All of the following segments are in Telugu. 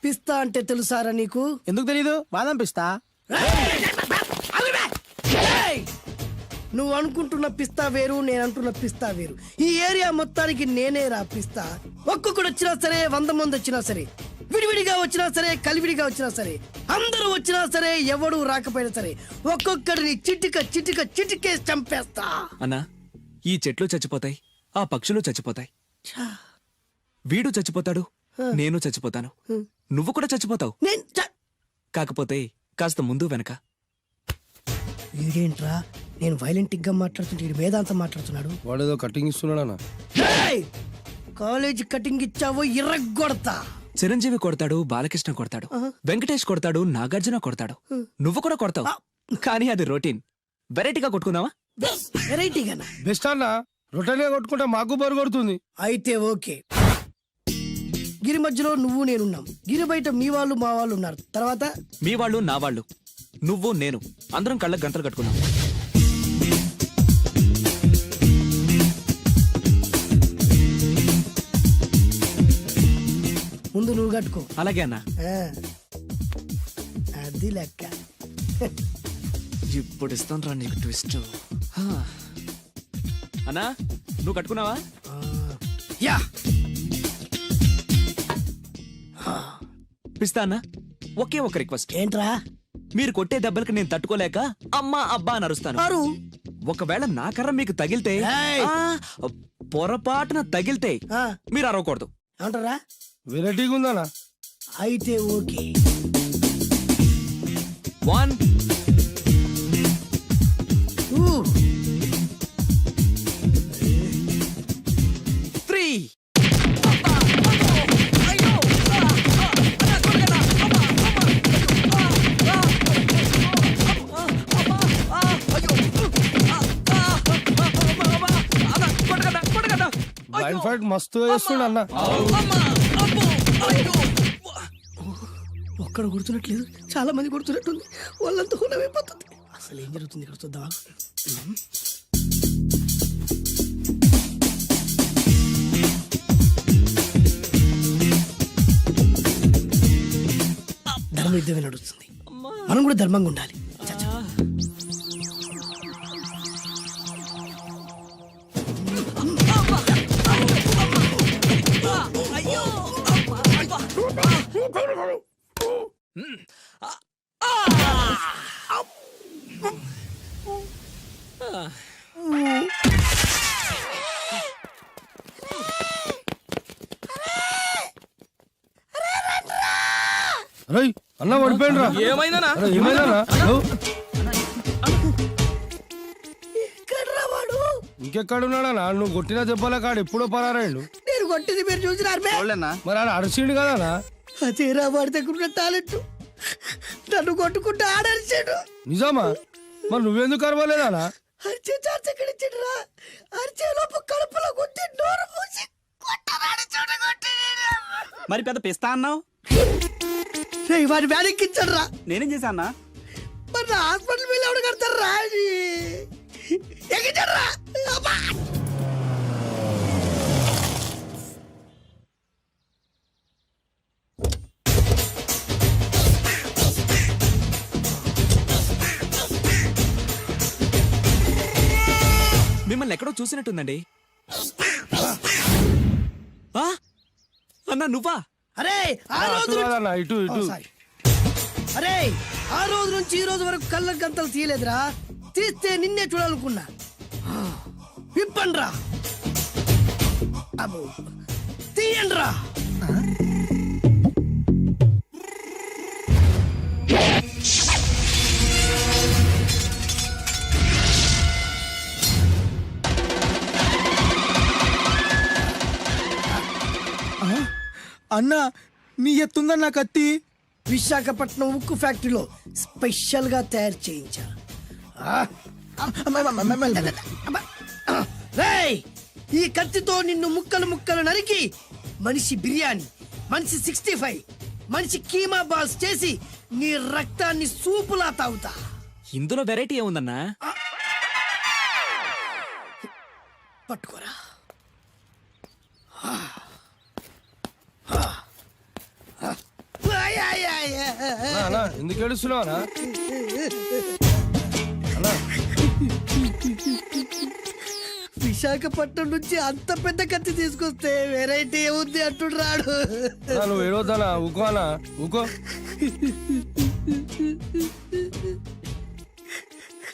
పిస్తా అంటే తెలుసారా నీకు? ఎందుకు తెలీదు? బాదం పిస్తా. నువ్వు అనుకుంటున్న పిస్తా వేరు, నేను అంటున్న పిస్తా వేరు. ఈ ఏరియా మొత్తానికి నేనే రా పిస్తా. ఒక్కొక్కడు వచ్చినా సరే, 100 మంది వచ్చినా సరే, విడివిడిగా వచ్చినా సరే, కలివిడిగా వచ్చినా సరే, అందరూ వచ్చినా సరే, ఎవడు రాకపోయినా సరే, ఒక్కొక్కడిని చిటికేసి చంపేస్తా. అన్నా, ఈ చెట్లు చచ్చిపోతాయి, ఆ పక్షులు చచ్చిపోతాయి, వీడు చచ్చిపోతాడు, నేను చచ్చిపోతాను, నువ్వు కూడా చచ్చిపోతావు. కాకపోతే కాస్త ముందు వెనక. వీడేంట్రా నేను వైలెంటిక్ గా మాట్లాడుతుంటే వీడు వేదాంతం మాట్లాడుతున్నాడు. వాడేదో కటింగ్ ఇస్తున్నాడా? కాలేజ్ కటింగ్ ఇచ్చావో ఇర్రగొడతా. చిరంజీవి కొడతాడు, బాలకృష్ణ కొడతాడు, వెంకటేష్ కొడతాడు, నాగార్జున కొడతాడు, నువ్వు కూడా కొడతావు. కానీ అది రొటీన్. వెరైటీగా కొట్టుకుందావా? వెరైటీగానా? బెస్ట్ అన్న. రొటీన్ గా కొట్టుకుంటే మాకు బరు కొడుతుంది. అయితే ఓకే. గిరి మధ్యలో నువ్వు నేనున్నాం. గిరి బయట మీ వాళ్ళు మా వాళ్ళు ఉన్నారు. తర్వాత మీ వాళ్ళు నా వాళ్ళు, నువ్వు నేను, అందరం కళ్ళకు గంటలు కట్టుకున్నాం. ముందు నువ్వు కట్టుకో. అలాగే అన్నా. అది లెక్క. ఇప్పుడు ఇస్తాను రా నీకు ట్విస్ట్. అన్నా, నువ్వు కట్టుకున్నావా? యా. పిస్తా అన్నా, ఒకే ఒక రిక్వెస్ట్. ఏంట్రా? మీరు కొట్టే దెబ్బలకి నేను తట్టుకోలేక అమ్మా అబ్బా అని అరుస్తాను. ఒకవేళ నా కర్ర మీకు తగిలితే, పొరపాటున తగిలితే మీరు అరవకూడదు. ఏమంటారా? వెరైటీగా ఉందనా? అయితే ఓకే. 1 2 3. బ్లైండ్ ఫైట్ మస్తు వేస్తుండ అన్న. ఒక్కడ గుర్తున్నట్లేదు, చాలా మంది గుర్తున్నట్టుంది. వాళ్ళంతా హులమైపోతుంది. అసలు ఏం జరుగుతుంది ఇక్కడ చూద్దామా? ధర్మ యుద్ధమే నడుస్తుంది. మనం కూడా ధర్మంగా ఉండాలి. అన్న పడిపోయినరా? ఏమైందనా? ఇంకెక్కడున్నాడా? నువ్వు కొట్టినా చెప్పాలా? కాడు ఎప్పుడో పరారాయండు. నేను కొట్టింది మీరు చూసినారు. మరి ఆడ అరిచిండు కదా? అదేరా వాడి దగ్గర ఉన్న టాలెంట్. నన్ను కొట్టుకుంటూ ఆడరిచాడు. నిజమా? మరి నువ్వెందుకు అరవలేదా? అరిచే చార్జ్ ఎక్కడిచ్చాడురా? అరిచే లోపు కడుపులో కొట్టి నోరు మూసి కొట్టరాడు చూడగొట్టి. మరి పెద్ద పిస్తా అన్నావు? వాడి వ్యాధికిచ్చాడు రా. నేనేం చేశానా? మరి హాస్పిటల్ వెళ్ళి ఎవడు కడతారు రా? ఎక్కించాడు రా. మిమ్మల్ని ఎక్కడో చూసినట్టుందండి. అన్నా నువ్వా? అరే ఆ రోజు ఇటు అరే ఆ రోజు నుంచి ఈ రోజు వరకు కళ్ళ గంతలు తీయలేదురా. తీస్తే నిన్నే చూడాలనుకున్నా. విప్పండ్రా, అబ్బో తీయండ్రా. అన్నా, నీ ఎత్తుందన్న కత్తి. విశాఖపట్నం ఉక్కు ఫ్యాక్టరీలో స్పెషల్ గా తయారు చేయించా. ఈ కత్తితో నిన్ను ముక్కలు ముక్కలు నరికి మనిషి బిర్యానీ, మనిషి 65, మనిషి కీమా బాల్స్ చేసి నీ రక్తాన్ని సూపులా తాగుతా. ఇందులో వెరైటీ ఏముందన్నా? పట్టుకోరా. అన్నా ఎందుకు ఏడుస్తున్నావు అన్నా అన్నా విశాఖపట్నం నుంచి అంత పెద్ద కత్తి తీసుకొస్తే వెరైటీ ఏముంది అంటుడు రాడు. అన్నా, నువ్వు ఏడవద్దనా ఊకో అన్నా ఊకో.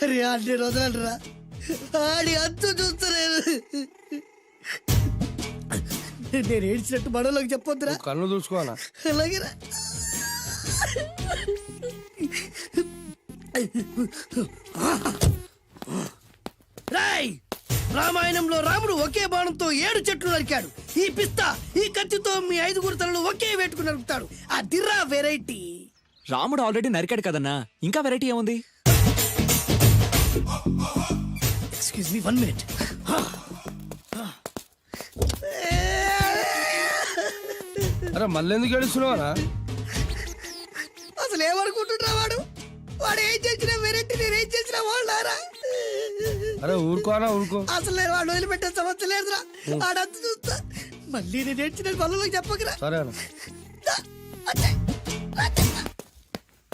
అరే అన్ని రోజులరా ఆడి అంతు చూస్తలేదు. నేను ఏడ్చినట్టు మనలోకి చెప్పొద్దురా. నువ్వు కన్ను చూసుకో అన్నా. అలాగేరా. రాయ్ రామాయణంలో రాముడు ఒకే బాణంతో 7 చెట్లు నరికాడు. ఈ పిస్తా ఈ కత్తితో మీ 5 తలలు ఒకే వేటుకు నరుకుతాడు. ఆ దిర్రా వెరైటీ. రాముడు ఆల్రెడీ నరికాడు కదన్నా, ఇంకా వెరైటీ ఏముంది? Excuse me 1 minute. అరే మళ్ళీ ఎందుకు ఏడుస్తున్నావు అన్నా? అసలు ఏమనుకుంటున్నా వాడు వాడు ఏం చేసిన వెరైటీ నేనేం చేసిన వాళ్ళారా. అరే ఊరుకో అన్నా ఊరుకో. అసలు నేను వాడు వదిలిపెట్టే సమస్య లేదురా. ఆడంతా చూస్తా. మళ్ళీ నేను ఏడ్చిన పనులకు చెప్పకరా. సరే అన్న.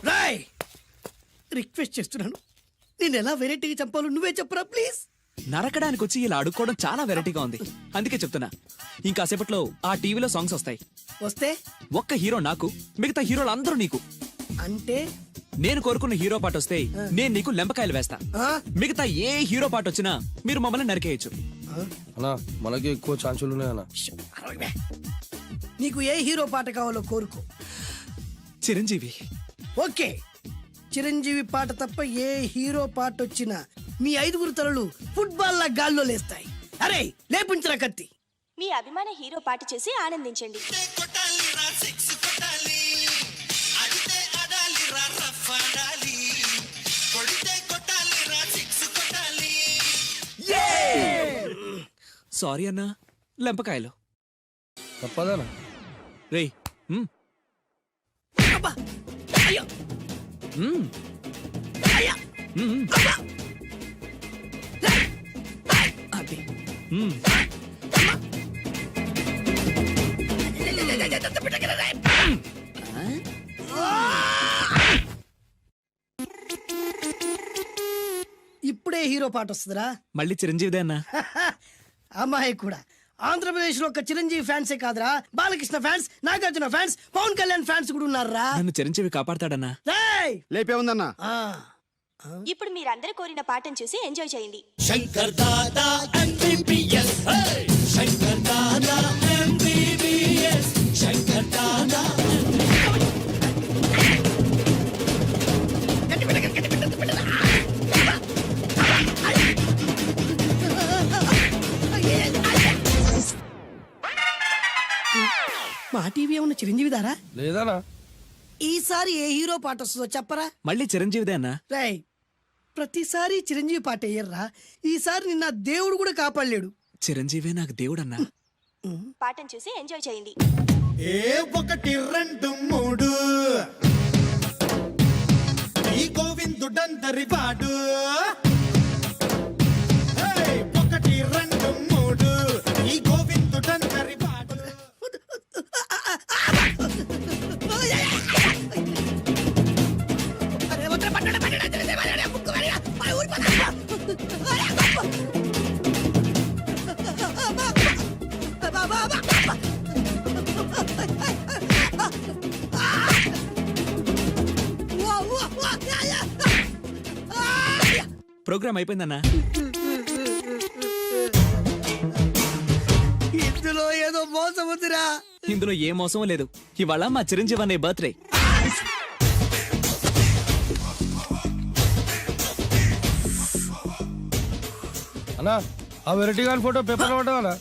రాయ్ రిక్వెస్ట్ చేస్తున్నాను, నేను ఎలా వెరైటీగా చంపాలో నువ్వే చెప్పరా ప్లీజ్. నరకడానికి వచ్చి ఇలా అడుక్కోవడం చాలా వెరైటీగా ఉంది, అందుకే చెప్తున్నా. ఇంకాసేపట్లో ఆ టీవీలో సాంగ్స్ వస్తాయి. వస్తే ఒక్క హీరో నాకు, మిగతా హీరోలు అందరూ నీకు. అంటే నేను కోరుకున్న హీరో పాట వస్తే నేను నీకు లెంపకాయలు వేస్తా. ఆ? మిగతా ఏ హీరో పాట వచ్చినా మీరు మమ్మల్ని నరికేయచ్చు. అన్నా మనకి ఎక్కువ ఛాన్సులు ఉన్నాయన్నా. నీకు ఏ హీరో పాట కావాలో కోరుకో. చిరంజీవి. ఓకే, చిరంజీవి పాట తప్ప ఏ హీరో పాట వచ్చినా మీ 5 తలలు ఫుట్బాల్ లా గాల్లో లేస్తాయి. అరే లేపించరా కత్తి. మీ అభిమాన హీరో పాట చేసి ఆనందించండి. సారీ అన్నా, లెంపకాయలు. తప్పదనా? రేయ్ అబ్బా! అయ్యో! అయ్యా! అది ఇప్పుడే హీరో పాట వస్తుందిరా. మళ్ళీ చిరంజీవిదే అన్నా. అమ్మాయి కూడా ఆంధ్రప్రదేశ్ లో ఒక చిరంజీవి ఫ్యాన్సే కాదురా, Balakrishna fans, Nagarjuna fans, Pawan Kalyan fans కూడా ఉన్నారా. నన్ను చిరంజీవి కాపాడతాడన్నా. రేయ్! లేపే ఉందన్నా. ఆ, ఇప్పుడు మీరందరూ కోరిన పాటను చూసి ఎంజాయ్ చేయండి. మా టీవీ ఏమన్నా చిరంజీవి దారా? లేదనా? ఈసారి ఏ హీరో పాట వస్తుందో చెప్పరా. మళ్ళీ చిరంజీవిదే అన్నా. రేయ్ ప్రతిసారి చిరంజీవి పాట వేయర్రా. ఈసారి నిన్న దేవుడు కూడా కాపాడలేడు. చిరంజీవే నాకు దేవుడన్నా. పాటను చూసి ఎంజాయ్ చేయండి. 1 2 3 ఈ గోవిందుడందరి వాడు. 1 2 3 ఈ గోవిందుడందరి వాడు. ప్రోగ్రామ్ అయిపోయిందన్నా. ఇందులో ఏదో మోసం ఉందిరా. ఇందులో ఏ మోసం లేదు. ఇవాళ మా చిరంజీవి అనే బర్త్డే. అన్నా ఆ వెరైటీ గారి ఫోటో పేపర్ పడ్డా?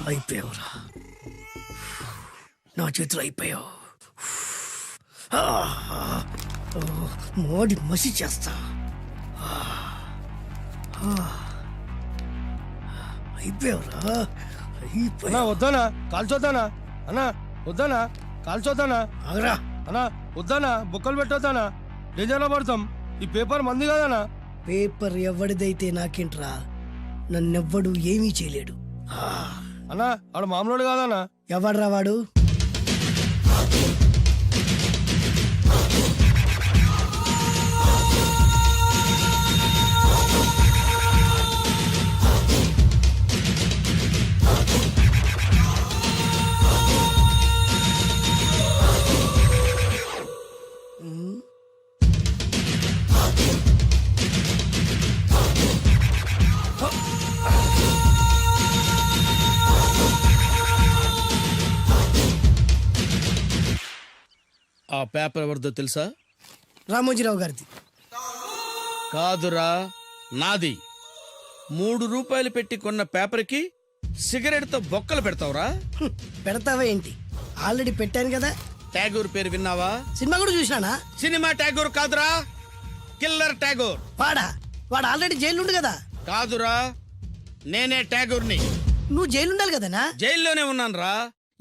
అయిపోయావురా, నా చేతులు అయిపోయావు. మోడి మసి చేస్తా. అయిపోయావురా, అన్నా వద్దానా? కాల్చొద్దానా? అన్నా వద్దానా? కాల్చొద్దానా? ఆగరా. అన్నా వద్దానా? బొక్కలు పెట్టొద్దానా? డేంజర్లో పడతాం. ఈ పేపర్ మంది కదనా? పేపర్ ఎవడిదైతే నాకేంట్రా, నన్నెవ్వడు ఏమీ చేయలేడు. అన్నా ఆడు మామూలు కాదన్నా. ఎవడ్రా వాడు? ఆ పేపర్ ఎవరిదో తెలుసా? రామోజీరావు గారిది. కాదురా, నాది. 3 రూపాయలు పెట్టి కొన్న పేపర్కి సిగరెట్తో బొక్కలు పెడతావురా? పెడతావా ఏంటి? ఆల్రెడీ పెట్టాను కదా. ట్యాగూర్ పేరు విన్నావా? సినిమా కూడా చూసినానా? సినిమా ట్యాగూర్ కాదురా, కిల్లర్ ట్యాగూర్. వాడు ఆల్రెడీ జైలు కదా. కాదురా, నేనే ట్యాగూర్ని. నువ్వు జైలు ఉండాలి కదనా? జైల్లోనే ఉన్నాను రా.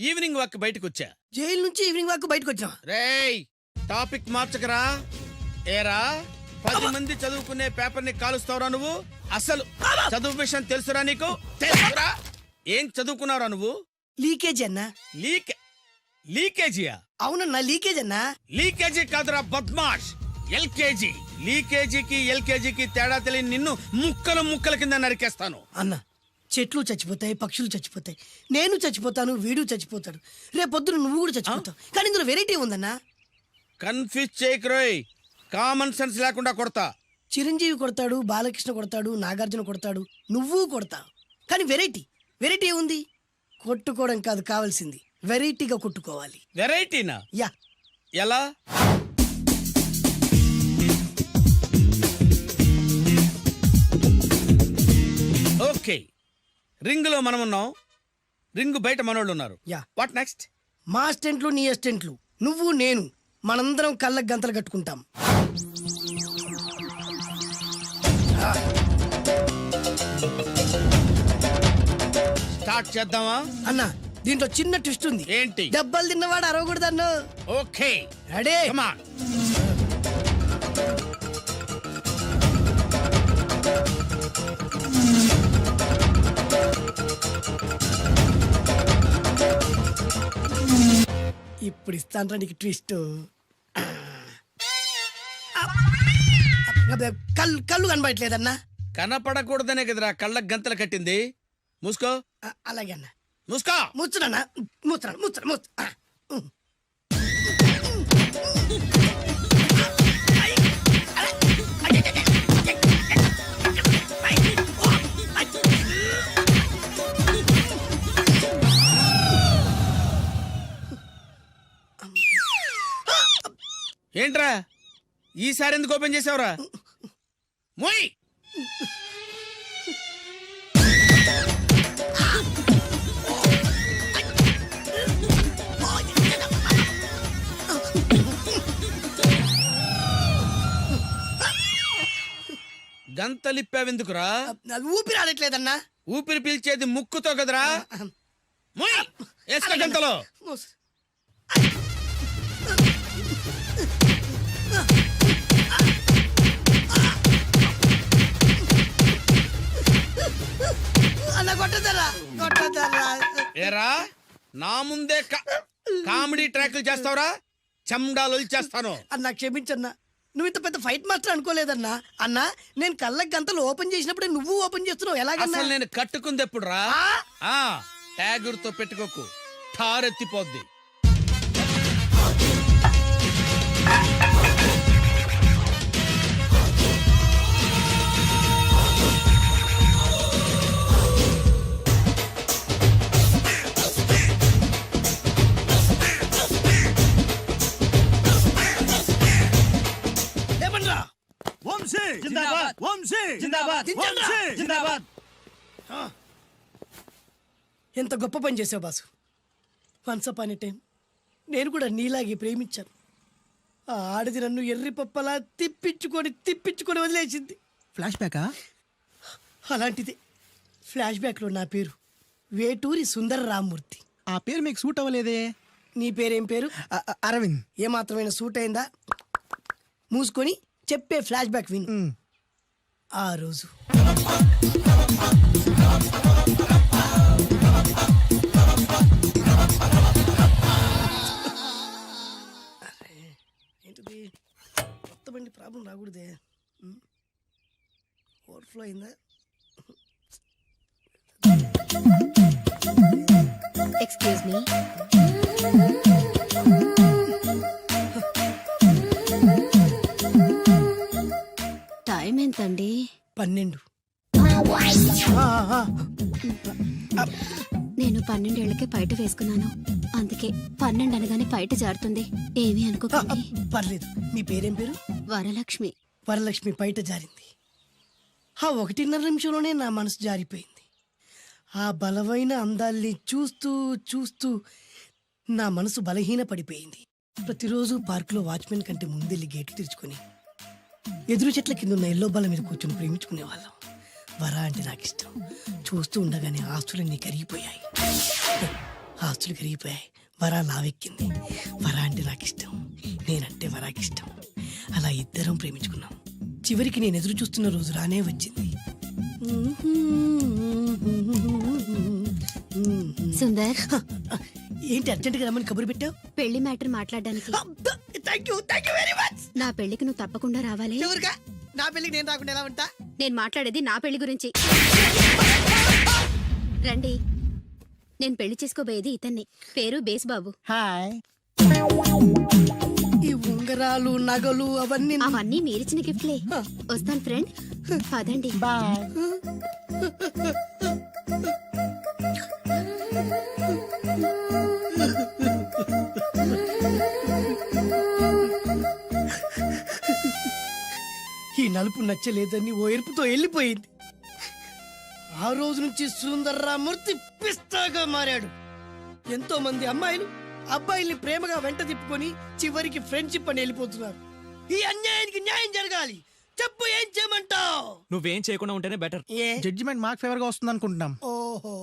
ఈవినింగ్ వాక్ బయటకు వచ్చా. జైలు నుంచి ఈవినింగ్ వాక్ బయటకు వచ్చినా. రేయ్, టాపిక్ మార్చకరా. ఏరా, 10 మంది చదువుకునే పేపర్ ని కాలుస్తావురా నువ్వు? అసలు చదువు విషయం తెలుసురా నీకు? తెలుసురా? ఏం చదువుకున్నావురా నువ్వు? లీకేజ్ అన్నా. లీకేజీయా? అవునన్నా, లీకేజ్ అన్నా. లీకేజీ కాదురా బద్మాష్, ఎల్కేజీ. లీకేజీకి ఎల్కేజీకి తేడా తెలియని నిన్ను ముక్కలు ముక్కల కింద నరికేస్తాను. అన్న, చెట్లు చచ్చిపోతాయి, పక్షులు చచ్చిపోతాయి, నేను చచ్చిపోతాను, వీడు చచ్చిపోతాడు, రేపొద్దున నువ్వు కూడా చచ్చిపోతావు. కానీ ఇందులో వెరైటీ ఉందన్నా. కన్ఫ్యూజ్ చేయకురోయ్, కామన్ సెన్స్ లేకుండా కొడతా. చిరంజీవి కొడతాడు, బాలకృష్ణ కొడతాడు, నాగార్జున కొడతాడు, నువ్వు కొడతావు. కానీ వెరైటీ ఉంది. కొట్టుకోవడం కాదు కావాల్సింది, వెరైటీగా కొట్టుకోవాలి. వెరైటీనా? యా. ఎలా? ఓకే, రింగులో మనం ఉన్నాం, రింగు బయట మనోళ్ళు ఉన్నారు. యా. What next? మా అసిస్టెంట్లు, నీ అసిస్టెంట్లు, నువ్వు నేను, మనందరం కళ్ళకు గంతలు కట్టుకుంటాం. స్టార్ట్ చేద్దామా? అన్న, దీంట్లో చిన్న ట్విస్ట్ ఉంది. ఏంటి? దెబ్బలు తిన్నవాడు అరవకూడదన్ను. Okay, ready? Come on. ఇప్పుడు ఇస్తాను నీకు ట్విస్ట్. కళ్ళు కనబడట్లేదన్నా. కనపడకూడదనే కదరా కళ్ళకు గంతలు కట్టింది. మూసుకో. అలాగే అన్న. మూసుకో. ముచ్చునన్నా, ముచ్చున. ఏంట్రా ఈసారి ఎందుకు ఓపెన్ చేసావురా? మోయ్. గంతలిప్పావెందుకురా? ఊపిరి ఆడట్లేదన్నా. ఊపిరి పీల్చేది ముక్కుతో కదరా. మోయ్, వేసుకో గంతలో. అన్న కొట్టదరా. ఏరా, నా ముందే కామెడీ ట్రాక్లు చేస్తావురా? చెమ్డాలు చేస్తాను. అన్నా క్షమించన్నా, నువ్వు ఇంత పెద్ద ఫైట్ మాస్టర్ అనుకోలేదన్నా. అన్నా, నేను కళ్ళకి గంతలు ఓపెన్ చేసినప్పుడే నువ్వు ఓపెన్ చేస్తున్నావు. ఎలాగన్నా? అసలు నేను కట్టుకుంది ఎప్పుడు రా? ట్యాగూర్తో పెట్టుకోకు, ఠారెత్తిపోద్ది. ఎంత గొప్ప పని చేసావు boss. Once upon a time నేను కూడా నీలాగే ప్రేమించాను. ఆ ఆడది నన్ను ఎర్రి పప్పలా తిప్పించుకొని వదిలేసింది. ఫ్లాష్ బ్యాకా? అలాంటిది ఫ్లాష్ బ్యాక్లో నా పేరు వేటూరి సుందర రామ్మూర్తి. ఆ పేరు మీకు సూట్ అవ్వలేదే. నీ పేరేం పేరు? అరవింద్. ఏమాత్రమైన సూట్ అయిందా? మూసుకొని చెప్పే ఫ్లాష్ బ్యాక్ విను. ఆ రోజు ప్రాబ్లం రాకూడదే. ఓవర్ఫ్లో అయిందా? Excuse me. టైం ఎంతండి? 12. నేను 12 ఏళ్లకే పైట వేసుకున్నాను. అందుకే 12 అనగానే పైట జారుతుంది. ఏమీ అనుకోకండి. పర్లేదు. మీ పేరేం పేరు? వరలక్ష్మి. వరలక్ష్మి పైట జారింది. ఆ 1.5 నిమిషంలోనే నా మనసు జారిపోయింది. ఆ బలమైన అందాల్ని చూస్తూ చూస్తూ నా మనసు బలహీన పడిపోయింది. ప్రతిరోజు పార్కులో వాచ్మెన్ కంటే ముందెళ్ళి గేటు తెరుచుకొని ఎదురు చెట్ల కింద ఉన్న ఎల్లో బాల మీద కూర్చొని ప్రేమించుకునేవాళ్ళం. వర అంటే నాకు ఇష్టం. చూస్తూ ఉండగానే ఆస్తులన్నీ కరిగిపోయాయి. ఆస్తులు కరిగిపోయాయి. వర లావెక్కింది. వర అంటే నాకు ఇష్టం. నేనంటే వరాకి ఇష్టం. అలా ఇద్దరం ప్రేమించుకున్నాం. చివరికి నేను ఎదురు చూస్తున్న రోజు రానే వచ్చింది. సుందర్, ఏంటి అర్జెంట్గా రమ్మని కబురు పెట్టావు? పెళ్లి మ్యాటర్ మాట్లాడడానికి. Thank you very much. నా పెళ్లికి నువ్వు తప్పకుండా రావాలి. ఎవరుగా? నా పెళ్ళికి నేను రాకుండా ఎలా ఉంటా? నేను మాట్లాడేది నా పెళ్లి గురించి. రండి. నేను పెళ్లి చేసుకోబోయేది ఇతన్ని. పేరు బేస్బాబు. హాయ్. ఈ ఉంగరాలు నగలు అవన్నీ అవన్నీ మీరిచ్చిన గిఫ్ట్లే. వస్తాను ఫ్రెండ్. పదండి. బాయ్. ఈ నలుపు నచ్చలేదని ఓ ఎరుపుతో వెళ్ళిపోయింది. ఆ రోజు నుంచి సుందర్రామూర్తి పిస్తాగా మారాడు. ఎంతో మంది అమ్మాయిలు అబ్బాయిల్ని ప్రేమగా వెంట తిప్పుకొని చివరికి ఫ్రెండ్షిప్ అని వెళ్ళిపోతున్నారు. ఈ అన్యాయానికి న్యాయం జరగాలి. చెప్పు, ఏం చేయమంటావు? నువ్వేం చేయకుండా ఉంటేనే బెటర్. ఏ? జడ్జిమెంట్ మాకు ఫేవర్ గా వస్తుంది అనుకుంటున్నాం. ఓహో.